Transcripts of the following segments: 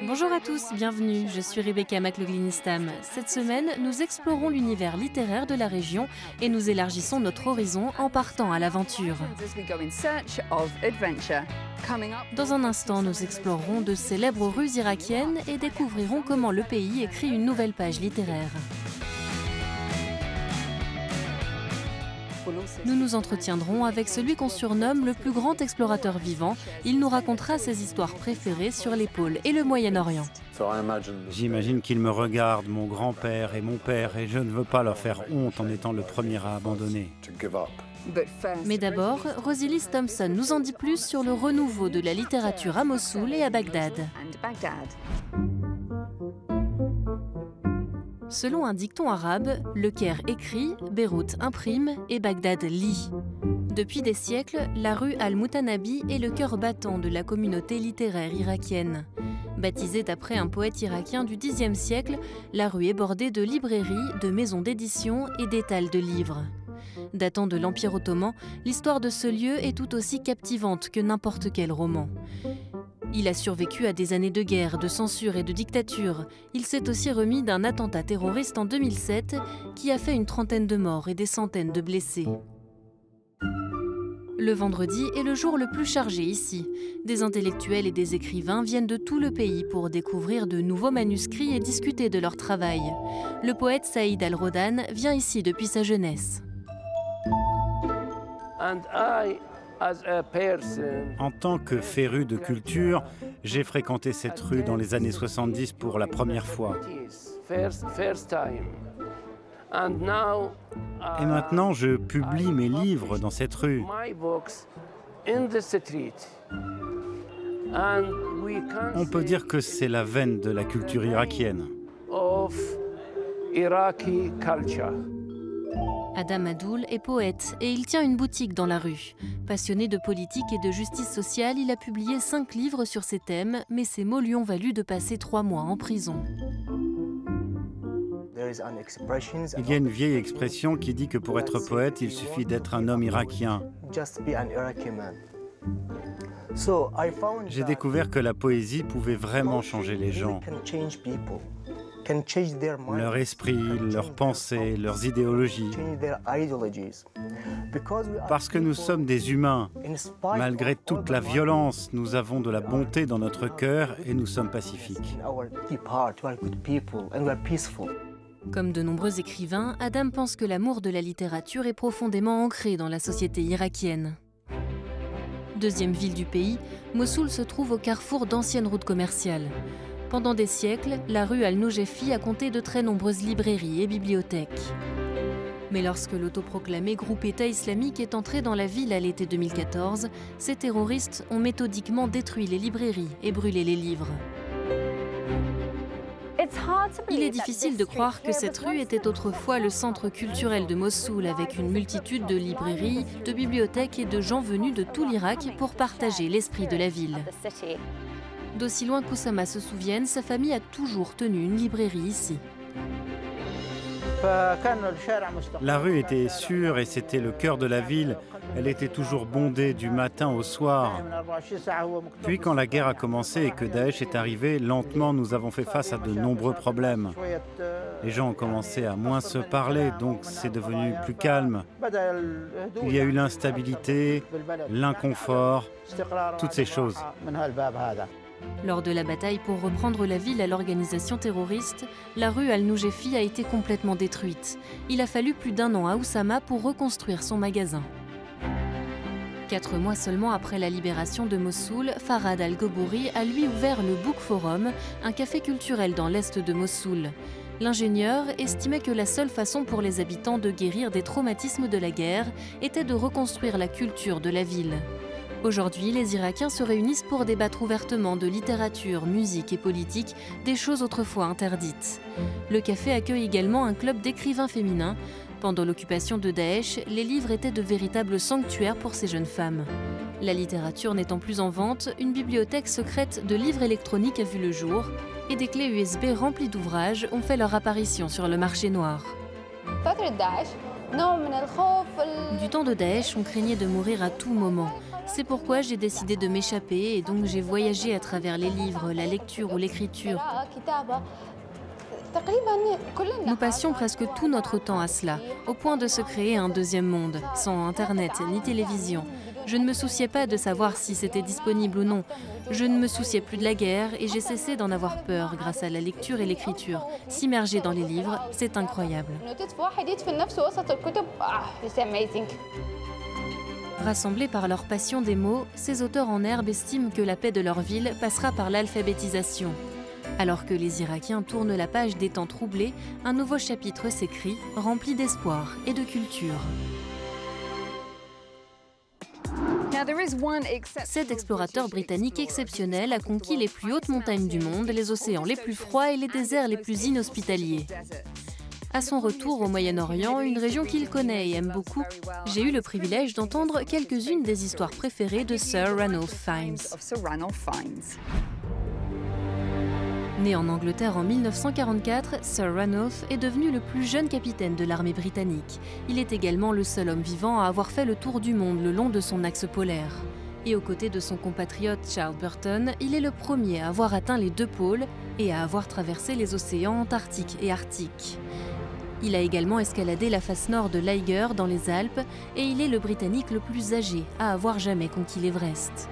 Bonjour à tous, bienvenue, je suis Rebecca McLaughlin-Istam. Cette semaine, nous explorons l'univers littéraire de la région et nous élargissons notre horizon en partant à l'aventure. Dans un instant, nous explorerons de célèbres rues irakiennes et découvrirons comment le pays écrit une nouvelle page littéraire. Nous nous entretiendrons avec celui qu'on surnomme le plus grand explorateur vivant. Il nous racontera ses histoires préférées sur les pôles et le Moyen-Orient. J'imagine qu'ils me regardent, mon grand-père et mon père, et je ne veux pas leur faire honte en étant le premier à abandonner. Mais d'abord, Roselyse Thompson nous en dit plus sur le renouveau de la littérature à Mossoul et à Bagdad. Selon un dicton arabe, le Caire écrit, Beyrouth imprime et Bagdad lit. Depuis des siècles, la rue Al-Mutanabi est le cœur battant de la communauté littéraire irakienne. Baptisée d'après un poète irakien du Xe siècle, la rue est bordée de librairies, de maisons d'édition et d'étals de livres. Datant de l'Empire ottoman, l'histoire de ce lieu est tout aussi captivante que n'importe quel roman. Il a survécu à des années de guerre, de censure et de dictature. Il s'est aussi remis d'un attentat terroriste en 2007 qui a fait une trentaine de morts et des centaines de blessés. Le vendredi est le jour le plus chargé ici. Des intellectuels et des écrivains viennent de tout le pays pour découvrir de nouveaux manuscrits et discuter de leur travail. Le poète Saïd Al-Rodan vient ici depuis sa jeunesse. En tant que féru de culture, j'ai fréquenté cette rue dans les années 70 pour la première fois. Et maintenant, je publie mes livres dans cette rue. On peut dire que c'est la veine de la culture irakienne. Adam Adoul est poète et il tient une boutique dans la rue. Passionné de politique et de justice sociale, il a publié 5 livres sur ces thèmes, mais ses mots lui ont valu de passer 3 mois en prison. Il y a une vieille expression qui dit que pour être poète, il suffit d'être un homme irakien. J'ai découvert que la poésie pouvait vraiment changer les gens. Leur esprit, leurs pensées, leurs idéologies. Parce que nous sommes des humains. Malgré toute la violence, nous avons de la bonté dans notre cœur et nous sommes pacifiques. Comme de nombreux écrivains, Adam pense que l'amour de la littérature est profondément ancré dans la société irakienne. Deuxième ville du pays, Mossoul se trouve au carrefour d'anciennes routes commerciales. Pendant des siècles, la rue Al-Noujefi a compté de très nombreuses librairies et bibliothèques. Mais lorsque l'autoproclamé groupe État islamique est entré dans la ville à l'été 2014, ces terroristes ont méthodiquement détruit les librairies et brûlé les livres. Il est difficile de croire que cette rue était autrefois le centre culturel de Mossoul avec une multitude de librairies, de bibliothèques et de gens venus de tout l'Irak pour partager l'esprit de la ville. D'aussi loin qu'Oussama se souvienne, sa famille a toujours tenu une librairie ici. La rue était sûre et c'était le cœur de la ville. Elle était toujours bondée du matin au soir. Puis quand la guerre a commencé et que Daesh est arrivé, lentement nous avons fait face à de nombreux problèmes. Les gens ont commencé à moins se parler, donc c'est devenu plus calme. Il y a eu l'instabilité, l'inconfort, toutes ces choses. Lors de la bataille pour reprendre la ville à l'organisation terroriste, la rue Al-Noujefi a été complètement détruite. Il a fallu plus d'1 an à Oussama pour reconstruire son magasin. 4 mois seulement après la libération de Mossoul, Farhad Al-Gobouri a lui ouvert le Book Forum, un café culturel dans l'est de Mossoul. L'ingénieur estimait que la seule façon pour les habitants de guérir des traumatismes de la guerre était de reconstruire la culture de la ville. Aujourd'hui, les Irakiens se réunissent pour débattre ouvertement de littérature, musique et politique, des choses autrefois interdites. Le café accueille également un club d'écrivains féminins. Pendant l'occupation de Daesh, les livres étaient de véritables sanctuaires pour ces jeunes femmes. La littérature n'étant plus en vente, une bibliothèque secrète de livres électroniques a vu le jour et des clés USB remplies d'ouvrages ont fait leur apparition sur le marché noir. Du temps de Daesh, on craignait de mourir à tout moment. C'est pourquoi j'ai décidé de m'échapper et donc j'ai voyagé à travers les livres, la lecture ou l'écriture. Nous passions presque tout notre temps à cela, au point de se créer un deuxième monde, sans Internet ni télévision. Je ne me souciais pas de savoir si c'était disponible ou non. Je ne me souciais plus de la guerre et j'ai cessé d'en avoir peur grâce à la lecture et l'écriture. S'immerger dans les livres, c'est incroyable. Rassemblés par leur passion des mots, ces auteurs en herbe estiment que la paix de leur ville passera par l'alphabétisation. Alors que les Irakiens tournent la page des temps troublés, un nouveau chapitre s'écrit, rempli d'espoir et de culture. Cet explorateur britannique exceptionnel a conquis les plus hautes montagnes du monde, les océans les plus froids et les déserts les plus inhospitaliers. À son retour au Moyen-Orient, une région qu'il connaît et aime beaucoup, j'ai eu le privilège d'entendre quelques-unes des histoires préférées de Sir Ranulph Fiennes. Né en Angleterre en 1944, Sir Ranulph est devenu le plus jeune capitaine de l'armée britannique. Il est également le seul homme vivant à avoir fait le tour du monde le long de son axe polaire. Et aux côtés de son compatriote Charles Burton, il est le premier à avoir atteint les 2 pôles et à avoir traversé les océans Antarctique et Arctique. Il a également escaladé la face nord de l'Eiger dans les Alpes et il est le Britannique le plus âgé à avoir jamais conquis l'Everest.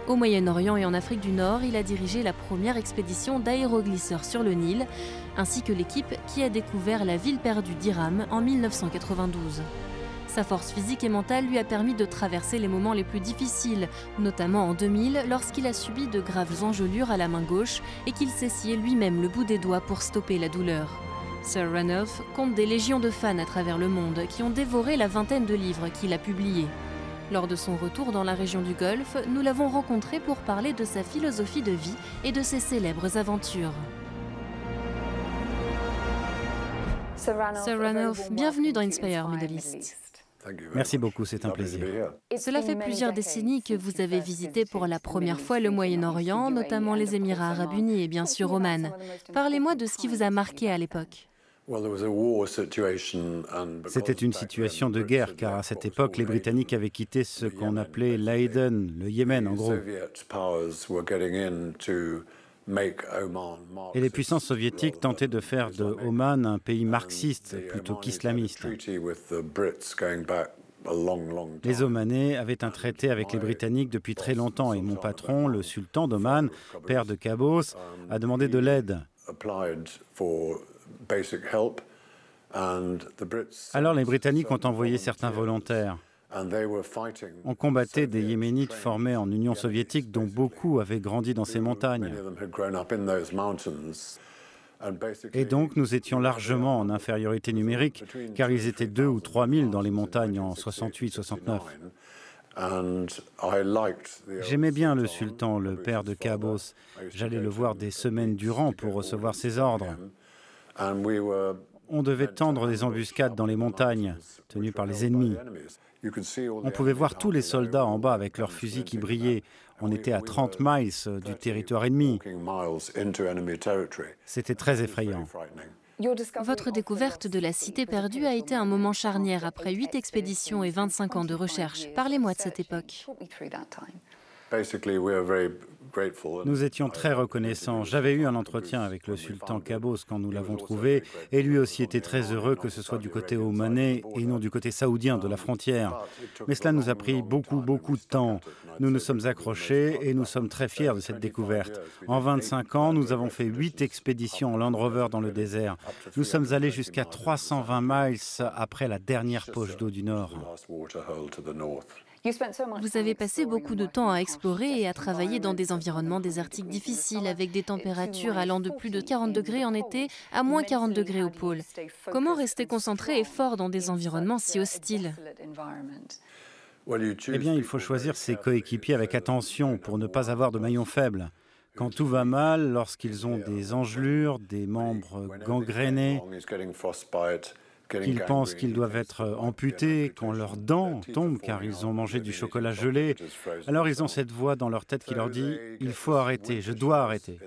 Au Moyen-Orient et en Afrique du Nord, il a dirigé la première expédition d'aéroglisseurs sur le Nil, ainsi que l'équipe qui a découvert la ville perdue d'Iram en 1992. Sa force physique et mentale lui a permis de traverser les moments les plus difficiles, notamment en 2000 lorsqu'il a subi de graves engelures à la main gauche et qu'il s'est scié lui-même le bout des doigts pour stopper la douleur. Sir Ranulph compte des légions de fans à travers le monde qui ont dévoré la vingtaine de livres qu'il a publiés. Lors de son retour dans la région du Golfe, nous l'avons rencontré pour parler de sa philosophie de vie et de ses célèbres aventures. Sir Ranulph, bienvenue dans Inspire Middle East. Merci beaucoup, c'est un plaisir. Cela fait plusieurs décennies que vous avez visité pour la première fois le Moyen-Orient, notamment les Émirats arabes unis et bien sûr Oman. Parlez-moi de ce qui vous a marqué à l'époque. C'était une situation de guerre, car à cette époque, les Britanniques avaient quitté ce qu'on appelait l'Aden, le Yémen en gros. Et les puissances soviétiques tentaient de faire de Oman un pays marxiste plutôt qu'islamiste. Les Omanais avaient un traité avec les Britanniques depuis très longtemps et mon patron, le sultan d'Oman, père de Qaboos, a demandé de l'aide. Alors les Britanniques ont envoyé certains volontaires. On combattait des Yéménites formés en Union soviétique dont beaucoup avaient grandi dans ces montagnes. Et donc nous étions largement en infériorité numérique car ils étaient 2 ou 3 000 dans les montagnes en 68-69. J'aimais bien le sultan, le père de Qaboos. J'allais le voir des semaines durant pour recevoir ses ordres. On devait tendre des embuscades dans les montagnes, tenues par les ennemis. On pouvait voir tous les soldats en bas avec leurs fusils qui brillaient. On était à 30 miles du territoire ennemi. C'était très effrayant. Votre découverte de la cité perdue a été un moment charnière après 8 expéditions et 25 ans de recherche. Parlez-moi de cette époque. Nous étions très reconnaissants. J'avais eu un entretien avec le sultan Qaboos quand nous l'avons trouvé et lui aussi était très heureux que ce soit du côté omanais et non du côté saoudien de la frontière. Mais cela nous a pris beaucoup de temps. Nous nous sommes accrochés et nous sommes très fiers de cette découverte. En 25 ans, nous avons fait 8 expéditions en Land Rover dans le désert. Nous sommes allés jusqu'à 320 miles après la dernière poche d'eau du Nord. Vous avez passé beaucoup de temps à explorer et à travailler dans des environnements désertiques difficiles avec des températures allant de plus de 40 degrés en été à moins 40 degrés au pôle. Comment rester concentré et fort dans des environnements si hostiles ? Eh bien, il faut choisir ses coéquipiers avec attention pour ne pas avoir de maillons faibles. Quand tout va mal, lorsqu'ils ont des engelures, des membres gangrénés, qu'ils pensent qu'ils doivent être amputés quand leurs dents tombent car ils ont mangé du chocolat gelé. Alors ils ont cette voix dans leur tête qui leur dit « Il faut arrêter, je dois arrêter ».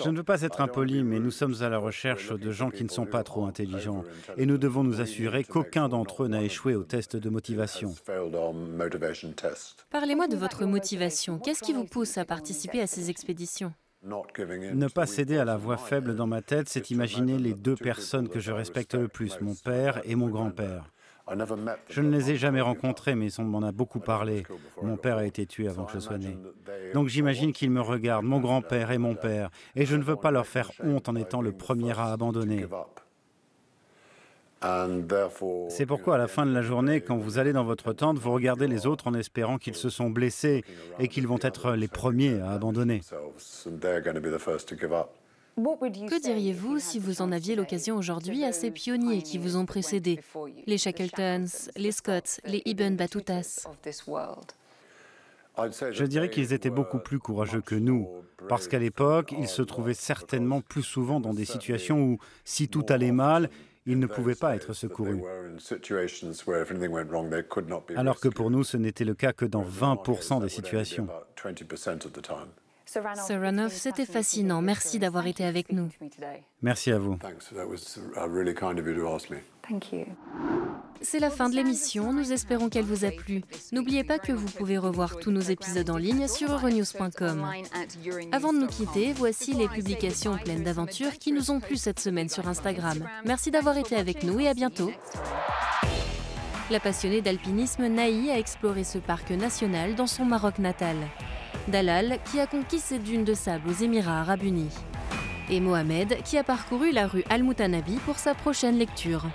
Je ne veux pas être impoli, mais nous sommes à la recherche de gens qui ne sont pas trop intelligents et nous devons nous assurer qu'aucun d'entre eux n'a échoué au test de motivation. Parlez-moi de votre motivation. Qu'est-ce qui vous pousse à participer à ces expéditions ? Ne pas céder à la voix faible dans ma tête, c'est imaginer les deux personnes que je respecte le plus, mon père et mon grand-père. Je ne les ai jamais rencontrés, mais on m'en a beaucoup parlé. Mon père a été tué avant que je sois né. Donc j'imagine qu'ils me regardent, mon grand-père et mon père, et je ne veux pas leur faire honte en étant le premier à abandonner. C'est pourquoi à la fin de la journée, quand vous allez dans votre tente, vous regardez les autres en espérant qu'ils se sont blessés et qu'ils vont être les premiers à abandonner. Que diriez-vous si vous en aviez l'occasion aujourd'hui à ces pionniers qui vous ont précédés, les Shackletons, les Scotts, les Ibn Battutas? Je dirais qu'ils étaient beaucoup plus courageux que nous, parce qu'à l'époque, ils se trouvaient certainement plus souvent dans des situations où, si tout allait mal, ils ne pouvaient pas être secourus. Alors que pour nous, ce n'était le cas que dans 20% des situations. Saranov, c'était fascinant. Merci d'avoir été avec nous. Merci à vous. C'est la fin de l'émission. Nous espérons qu'elle vous a plu. N'oubliez pas que vous pouvez revoir tous nos épisodes en ligne sur euronews.com. Avant de nous quitter, voici les publications pleines d'aventures qui nous ont plu cette semaine sur Instagram. Merci d'avoir été avec nous et à bientôt. La passionnée d'alpinisme Naï a exploré ce parc national dans son Maroc natal. Dalal, qui a conquis ses dunes de sable aux Émirats arabes unis. Et Mohamed, qui a parcouru la rue Al-Moutanabi pour sa prochaine lecture.